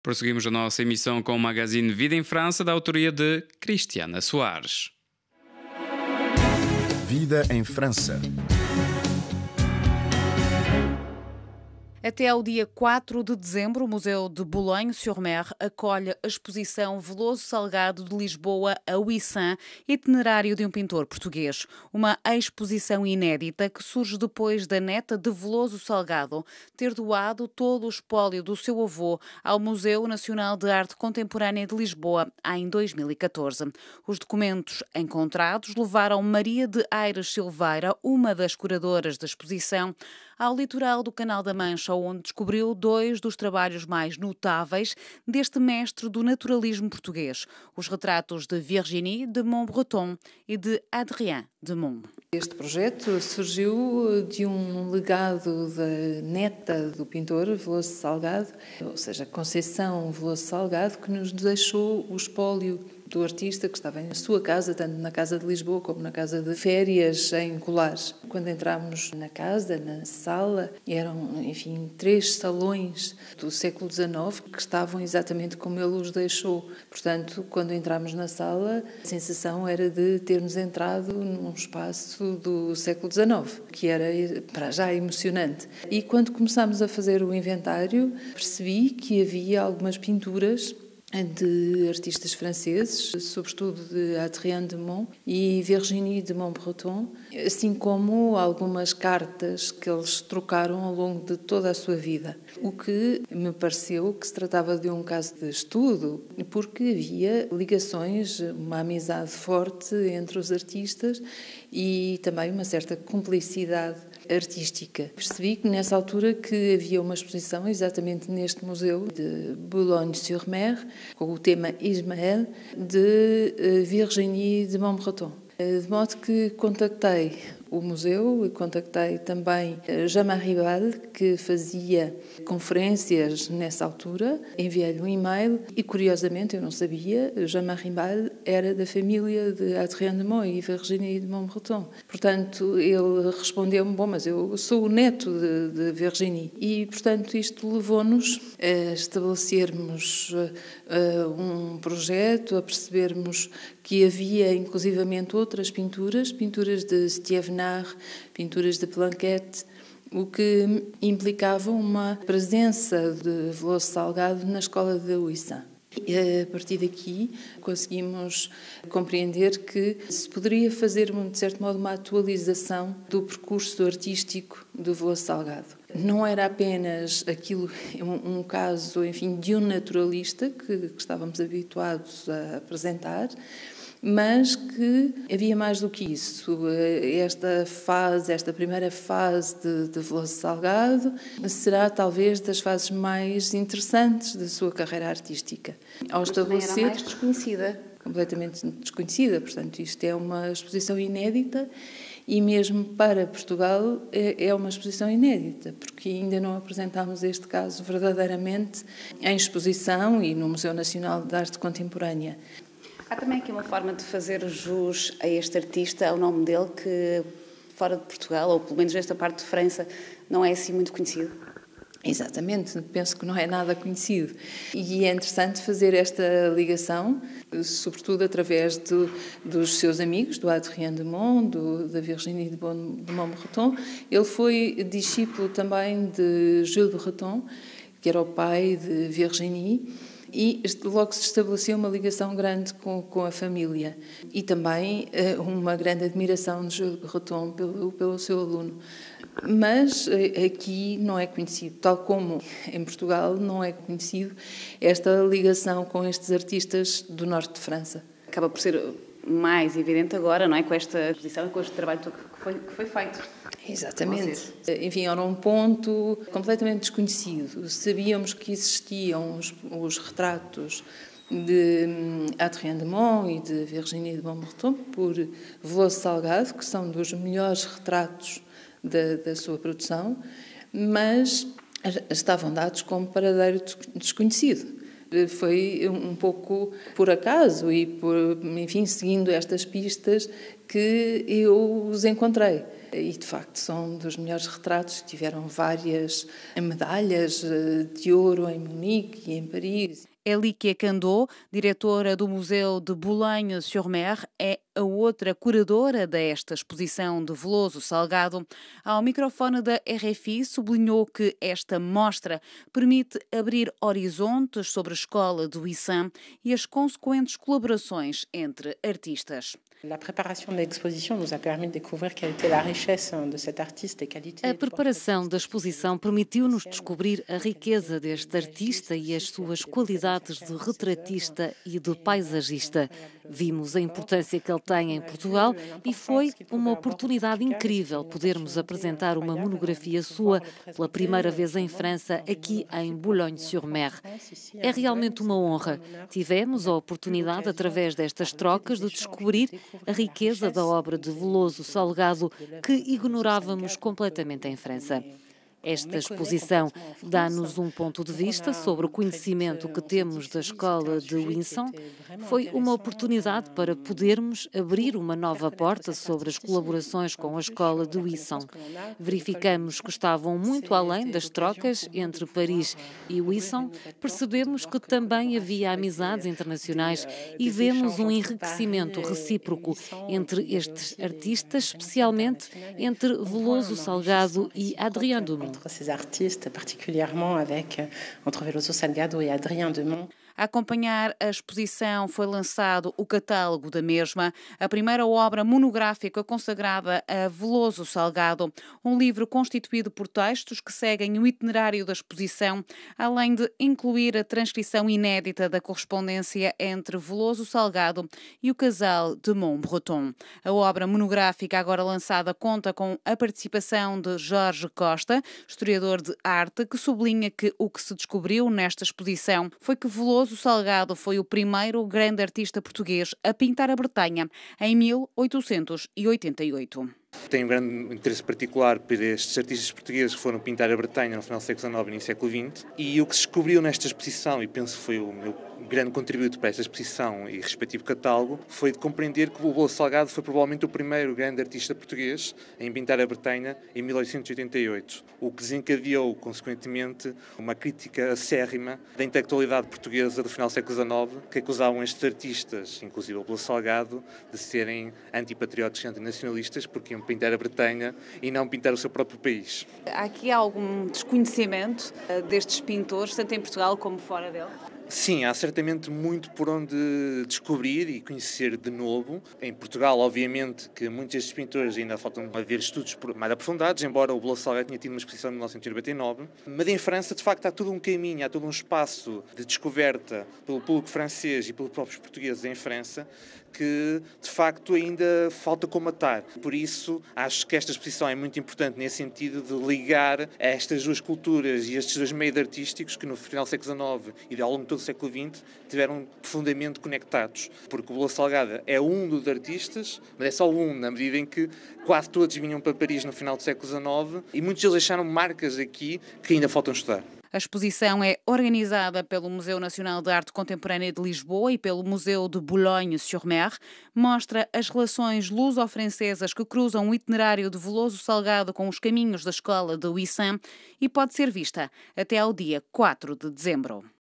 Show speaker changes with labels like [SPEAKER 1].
[SPEAKER 1] Prosseguimos a nossa emissão com o magazine Vida em França, da autoria de Cristiana Soares.
[SPEAKER 2] Vida em França.
[SPEAKER 3] Até ao dia 4 de dezembro, o Museu de Boulogne-sur-Mer acolhe a exposição Veloso Salgado de Lisboa a Ouessant, itinerário de um pintor português. Uma exposição inédita que surge depois da neta de Veloso Salgado ter doado todo o espólio do seu avô ao Museu Nacional de Arte Contemporânea de Lisboa em 2014. Os documentos encontrados levaram Maria de Aires Silveira, uma das curadoras da exposição, ao litoral do Canal da Mancha, onde descobriu dois dos trabalhos mais notáveis deste mestre do naturalismo português, os retratos de Virginie de Montbreton e de Adrien de Monts.
[SPEAKER 4] Este projeto surgiu de um legado da neta do pintor Veloso Salgado, ou seja, Conceição Veloso Salgado, que nos deixou o espólio do artista que estava em sua casa, tanto na Casa de Lisboa como na Casa de Férias, em Colares. Quando entramos na casa, na sala, eram, enfim, 3 salões do século XIX que estavam exatamente como ele os deixou. Portanto, quando entramos na sala, a sensação era de termos entrado num espaço do século XIX, que era, para já, emocionante. E quando começámos a fazer o inventário, percebi que havia algumas pinturas de artistas franceses, sobretudo de Adrien de Monts e Virginie de Montbreton, assim como algumas cartas que eles trocaram ao longo de toda a sua vida. O que me pareceu que se tratava de um caso de estudo, porque havia ligações, uma amizade forte entre os artistas e também uma certa cumplicidade artística. Percebi que nessa altura que havia uma exposição exatamente neste museu de Boulogne-sur-Mer, com o tema Ismaël, de Virginie de Montbreton. De modo que contactei o museu e contactei também Jean-Marie Bal, que fazia conferências nessa altura, enviei-lhe um e-mail e, curiosamente, eu não sabia, Jean-Marie Bal era da família de Adrien de Monts e Virginie de Montbreton. Portanto, ele respondeu-me, bom, mas eu sou o neto de Virginie. E, portanto, isto levou-nos a estabelecermos um projeto, a percebermos que havia, inclusivamente, outras pinturas de Stevenard, pinturas de Planquette, o que implicava uma presença de Veloso Salgado na escola de Ouessant. E a partir daqui conseguimos compreender que se poderia fazer, de certo modo, uma atualização do percurso artístico do Veloso Salgado. Não era apenas aquilo, um caso, enfim, de um naturalista que estávamos habituados a apresentar, mas que havia mais do que isso. Esta primeira fase de Veloso Salgado será talvez das fases mais interessantes da sua carreira artística.
[SPEAKER 3] Mas também era mais desconhecida.
[SPEAKER 4] Completamente desconhecida, portanto isto é uma exposição inédita e mesmo para Portugal é uma exposição inédita, porque ainda não apresentámos este caso verdadeiramente em exposição e no Museu Nacional de Arte Contemporânea.
[SPEAKER 3] Há também aqui uma forma de fazer jus a este artista, ao nome dele, que fora de Portugal, ou pelo menos nesta parte de França, não é assim muito conhecido.
[SPEAKER 4] Exatamente, penso que não é nada conhecido. E é interessante fazer esta ligação, sobretudo através dos seus amigos, do Adrien de Monts, da Virginie de Montbreton. Ele foi discípulo também de Jules Breton, que era o pai de Virginie, e logo se estabeleceu uma ligação grande com a família e também uma grande admiração de Jules Breton pelo seu aluno. Mas aqui não é conhecido, tal como em Portugal não é conhecido esta ligação com estes artistas do norte de França.
[SPEAKER 3] Acaba por ser mais evidente agora, não é? Com esta exposição e com este trabalho que foi feito.
[SPEAKER 4] Exatamente. Enfim, era um ponto completamente desconhecido. Sabíamos que existiam os retratos de Adrien de Monts e de Virginie de Montbreton por Veloso Salgado, que são dos melhores retratos da sua produção, mas estavam dados como paradeiro desconhecido. Foi um pouco por acaso e, enfim, seguindo estas pistas que eu os encontrei. E, de facto, são dos melhores retratos, que tiveram várias medalhas de ouro em Munique e em Paris.
[SPEAKER 3] Elikia Candot, diretora do Museu de Boulogne-sur-Mer, é a outra curadora desta exposição de Veloso Salgado. Ao microfone da RFI, sublinhou que esta mostra permite abrir horizontes sobre a escola de Ouessant e as consequentes colaborações entre artistas.
[SPEAKER 2] A preparação da exposição nos a permis de descobrir quelle était la richesse de cet artiste et qualité.
[SPEAKER 5] A preparação da exposição permitiu-nos descobrir a riqueza deste artista e as suas qualidades de retratista e de paisagista. Vimos a importância que ele tem em Portugal e foi uma oportunidade incrível podermos apresentar uma monografia sua pela primeira vez em França, aqui em Boulogne-sur-Mer. É realmente uma honra. Tivemos a oportunidade, através destas trocas, de descobrir a riqueza da obra de Veloso Salgado que ignorávamos completamente em França. Esta exposição dá-nos um ponto de vista sobre o conhecimento que temos da escola de Ouessant. Foi uma oportunidade para podermos abrir uma nova porta sobre as colaborações com a escola de Ouessant. Verificamos que estavam muito além das trocas entre Paris e Ouessant. Percebemos que também havia amizades internacionais e vemos um enriquecimento recíproco entre estes artistas, especialmente entre Veloso Salgado e Adrien Dumont.
[SPEAKER 2] Entre ces artistes, particulièrement entre Veloso Salgado e Adrien Dumont.
[SPEAKER 3] A acompanhar a exposição foi lançado o catálogo da mesma, a primeira obra monográfica consagrada a Veloso Salgado, um livro constituído por textos que seguem o itinerário da exposição, além de incluir a transcrição inédita da correspondência entre Veloso Salgado e o casal de Montbreton. A obra monográfica agora lançada conta com a participação de Jorge Costa, historiador de arte, que sublinha que o que se descobriu nesta exposição foi que Veloso Salgado foi o primeiro grande artista português a pintar a Bretanha em 1888.
[SPEAKER 6] Tenho um grande interesse particular por estes artistas portugueses que foram pintar a Bretanha no final do século XIX e no século XX, e o que se descobriu nesta exposição, e penso que foi o meu grande contributo para esta exposição e respectivo catálogo, foi de compreender que o Veloso Salgado foi provavelmente o primeiro grande artista português em pintar a Bretanha em 1888, o que desencadeou, consequentemente, uma crítica acérrima da intelectualidade portuguesa do final do século XIX, que acusavam estes artistas, inclusive o Veloso Salgado, de serem antipatrióticos e antinacionalistas, porque iam pintar a Bretanha e não pintar o seu próprio país.
[SPEAKER 3] Há aqui algum desconhecimento destes pintores, tanto em Portugal como fora dele?
[SPEAKER 6] Sim, há certamente muito por onde descobrir e conhecer de novo. Em Portugal, obviamente, que muitos destes pintores ainda faltam haver estudos mais aprofundados, embora o Veloso Salgado tenha tido uma exposição em 1999. Mas em França, de facto, há todo um caminho, há todo um espaço de descoberta pelo público francês e pelos próprios portugueses em França, que, de facto, ainda falta comatar. Por isso, acho que esta exposição é muito importante nesse sentido de ligar a estas duas culturas e estes dois meios artísticos que, no final do século XIX e ao longo de todo o século XX, estiveram profundamente conectados. Porque o Veloso Salgado é um dos artistas, mas é só um, na medida em que quase todos vinham para Paris no final do século XIX e muitos deles deixaram marcas aqui que ainda faltam estudar.
[SPEAKER 3] A exposição é organizada pelo Museu Nacional de Arte Contemporânea de Lisboa e pelo Museu de Boulogne-sur-Mer. Mostra as relações luso-francesas que cruzam o itinerário de Veloso Salgado com os caminhos da escola de Ouessant e pode ser vista até ao dia 4 de dezembro.